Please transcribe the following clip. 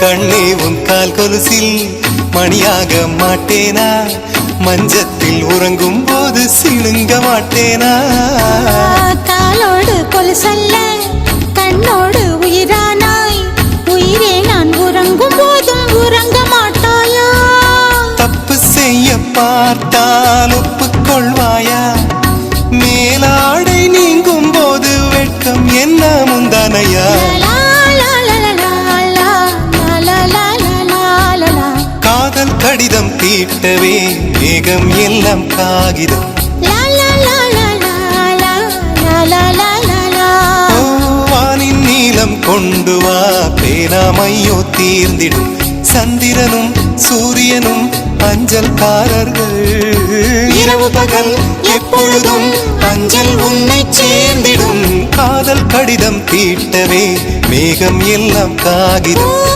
கண்ணே உன் கால் கொலுசில் மணியாக மாட்டேனா? மஞ்சத்தில் உறங்கும் போது சிணுங்க மாட்டேனா? காலோடு கொலுசல்ல கண்ணோடு உயிரானாய், உயிரே நான் உறங்கும் போதும் உறங்க மாட்டாயா? தப்பு செய்ய பார்த்தால் ஒப்புக்கொள்வாயா? மேலாடை நீங்கும் போது வெட்கம் என்ன முந்தானையா? காதல் கடிதம் தீட்டவே மேகம் எல்லாம் காகிதம். வானின் நீளம் கொண்டு வா, பேராமையோ தீர்ந்திடும். சந்திரனும் சூரியனும் அஞ்சல்காரர்கள். இரவு பகல் எப்பொழுதும் அஞ்சல் உன்னை சேர்ந்திடும். காதல் கடிதம் தீட்டவே மேகம் எல்லாம் காகிதம்.